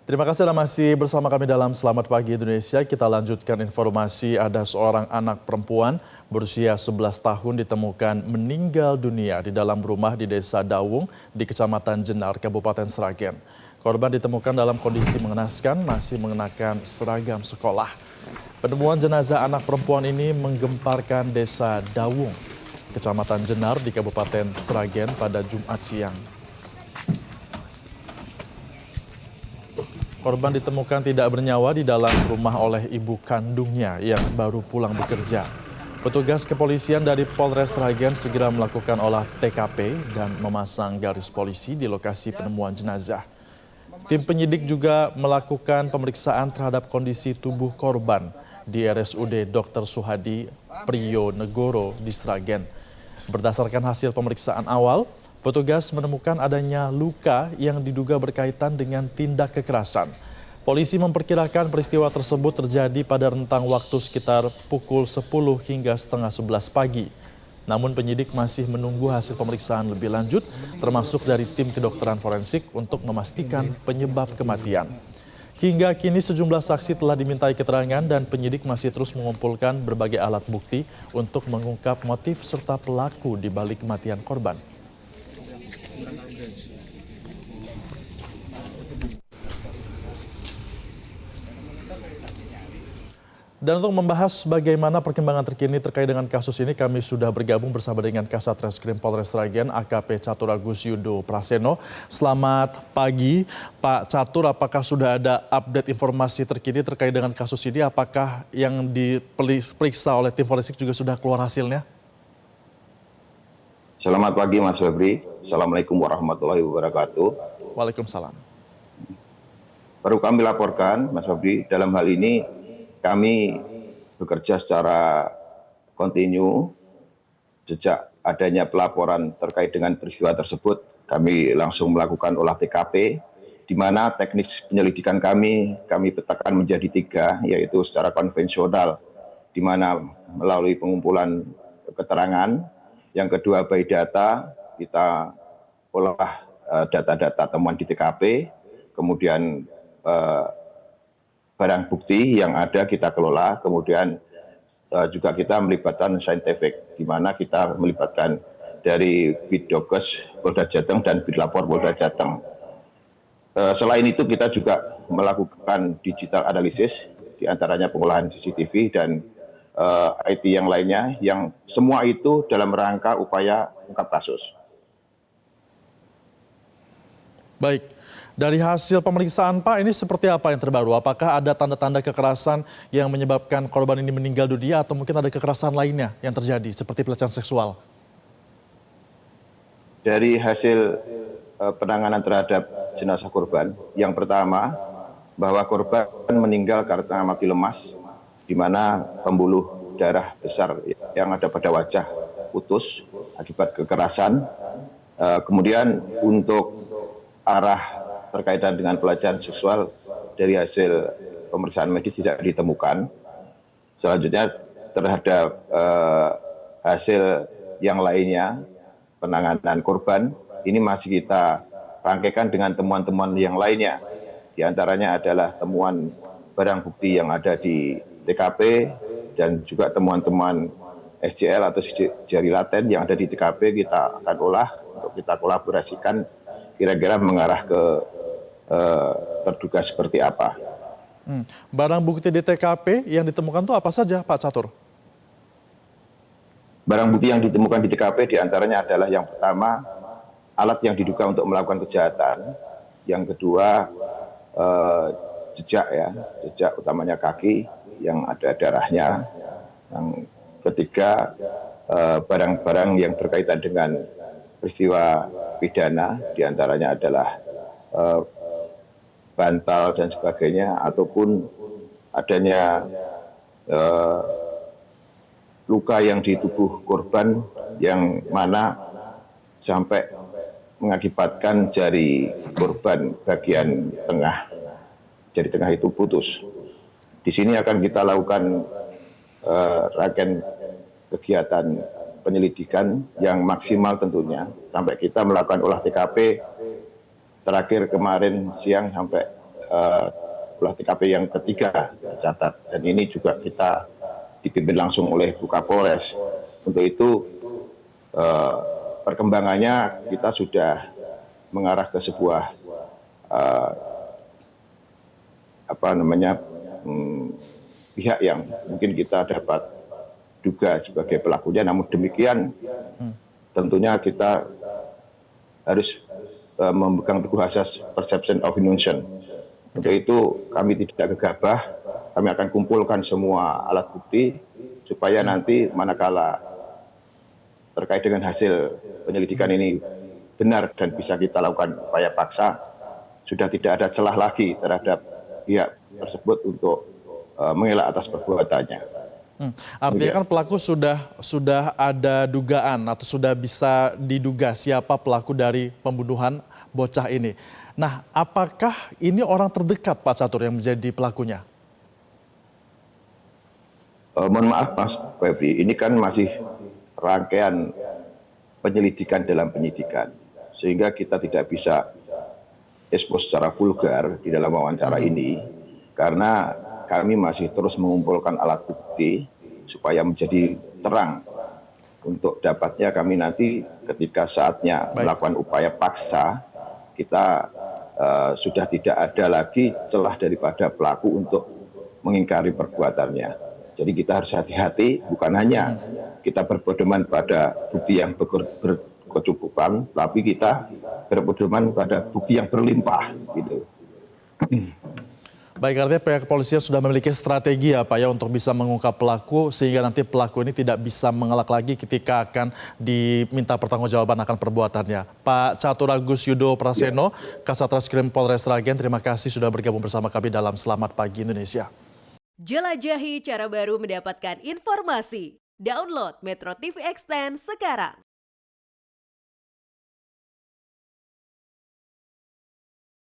Terima kasih Anda masih bersama kami dalam Selamat Pagi Indonesia. Kita lanjutkan informasi, ada seorang anak perempuan berusia 11 tahun ditemukan meninggal dunia di dalam rumah di Desa Dawung di Kecamatan Jenar, Kabupaten Sragen. Korban ditemukan dalam kondisi mengenaskan, masih mengenakan seragam sekolah. Penemuan jenazah anak perempuan ini menggemparkan Desa Dawung, Kecamatan Jenar di Kabupaten Sragen pada Jumat siang. Korban ditemukan tidak bernyawa di dalam rumah oleh ibu kandungnya yang baru pulang bekerja. Petugas kepolisian dari Polres Sragen segera melakukan olah TKP dan memasang garis polisi di lokasi penemuan jenazah. Tim penyidik juga melakukan pemeriksaan terhadap kondisi tubuh korban di RSUD Dr. Suhadi Priyo-Negoro di Sragen. Berdasarkan hasil pemeriksaan awal, petugas menemukan adanya luka yang diduga berkaitan dengan tindak kekerasan. Polisi memperkirakan peristiwa tersebut terjadi pada rentang waktu sekitar pukul 10 hingga setengah 11 pagi. Namun penyidik masih menunggu hasil pemeriksaan lebih lanjut, termasuk dari tim kedokteran forensik untuk memastikan penyebab kematian. Hingga kini sejumlah saksi telah dimintai keterangan dan penyidik masih terus mengumpulkan berbagai alat bukti untuk mengungkap motif serta pelaku di balik kematian korban. Dan untuk membahas bagaimana perkembangan terkini terkait dengan kasus ini, kami sudah bergabung bersama dengan Kasat Reskrim Polres Sragen, AKP Catur Agus Yudo Praseno. Selamat pagi, Pak Catur. Apakah sudah ada update informasi terkini terkait dengan kasus ini? Apakah yang diperiksa oleh tim forensik juga sudah keluar hasilnya? Selamat pagi Mas Febri. Assalamualaikum warahmatullahi wabarakatuh. Waalaikumsalam. Baru kami laporkan, Mas Febri, dalam hal ini kami bekerja secara kontinu. Sejak adanya pelaporan terkait dengan peristiwa tersebut, kami langsung melakukan olah TKP, di mana teknis penyelidikan kami petakan menjadi 3, yaitu secara konvensional, di mana melalui pengumpulan keterangan. Yang kedua, by data, kita olah data-data temuan di TKP, kemudian barang bukti yang ada kita kelola, kemudian juga kita melibatkan saintifik, di mana kita melibatkan dari Bidokes Polda Jateng dan Bidlapor Polda Jateng. Selain itu kita juga melakukan digital analisis, diantaranya pengolahan CCTV dan IT yang lainnya, yang semua itu dalam rangka upaya ungkap kasus. Baik, dari hasil pemeriksaan Pak, ini seperti apa yang terbaru? Apakah ada tanda-tanda kekerasan yang menyebabkan korban ini meninggal dunia atau mungkin ada kekerasan lainnya yang terjadi seperti pelecehan seksual? Dari hasil penanganan terhadap jenazah korban, yang pertama bahwa korban meninggal karena mati lemas, di mana pembuluh darah besar yang ada pada wajah putus akibat kekerasan. Kemudian untuk arah berkaitan dengan pelecehan seksual dari hasil pemeriksaan medis tidak ditemukan. Selanjutnya terhadap hasil yang lainnya, penanganan korban, ini masih kita rangkaikan dengan temuan-temuan yang lainnya. Di antaranya adalah temuan barang bukti yang ada di TKP dan juga temuan-temuan SJL atau jari laten yang ada di TKP kita akan olah untuk kita kolaborasikan kira-kira mengarah ke terduga seperti apa. Barang bukti di TKP yang ditemukan itu apa saja Pak Catur? Barang bukti yang ditemukan di TKP diantaranya adalah yang pertama alat yang diduga untuk melakukan kejahatan, yang kedua jejak utamanya kaki yang ada darahnya, yang ketiga barang-barang yang berkaitan dengan peristiwa pidana, diantaranya adalah bantal dan sebagainya, ataupun adanya luka yang di tubuh korban yang mana sampai mengakibatkan jari korban bagian tengah, jari tengah itu putus. Di sini akan kita lakukan rangkaian kegiatan penyelidikan yang maksimal tentunya, sampai kita melakukan olah TKP terakhir kemarin siang sampai olah TKP yang ketiga tercatat, dan ini juga kita dipimpin langsung oleh Bu Kapolres. Untuk itu perkembangannya kita sudah mengarah ke sebuah pihak yang mungkin kita dapat duga sebagai pelakunya. Namun demikian tentunya kita harus memegang teguh asas perception of innocence. Untuk itu kami tidak gegabah, kami akan kumpulkan semua alat bukti supaya nanti manakala terkait dengan hasil penyelidikan ini benar dan bisa kita lakukan upaya paksa, sudah tidak ada celah lagi terhadap pihak tersebut untuk mengelak atas perbuatannya. Artinya kan pelaku sudah ada dugaan atau sudah bisa diduga siapa pelaku dari pembunuhan bocah ini. Nah, apakah ini orang terdekat Pak Catur yang menjadi pelakunya? Mohon maaf Mas Febri, ini kan masih rangkaian penyelidikan dalam penyidikan, sehingga kita tidak bisa expose secara vulgar di dalam wawancara ini, karena kami masih terus mengumpulkan alat bukti supaya menjadi terang untuk dapatnya kami nanti ketika saatnya melakukan upaya paksa, kita sudah tidak ada lagi celah daripada pelaku untuk mengingkari perbuatannya. Jadi kita harus hati-hati, bukan hanya kita berpedoman pada bukti yang berkecukupan, tapi kita berpedoman pada bukti yang berlimpah, gitu. Baik, artinya pihak kepolisian sudah memiliki strategi ya Pak ya untuk bisa mengungkap pelaku sehingga nanti pelaku ini tidak bisa mengelak lagi ketika akan diminta pertanggungjawaban akan perbuatannya. Pak Catur Agus Yudo Praseno, Kasat Reskrim Polres Sragen, terima kasih sudah bergabung bersama kami dalam Selamat Pagi Indonesia. Jelajahi cara baru mendapatkan informasi. Download Metro TV Extend sekarang.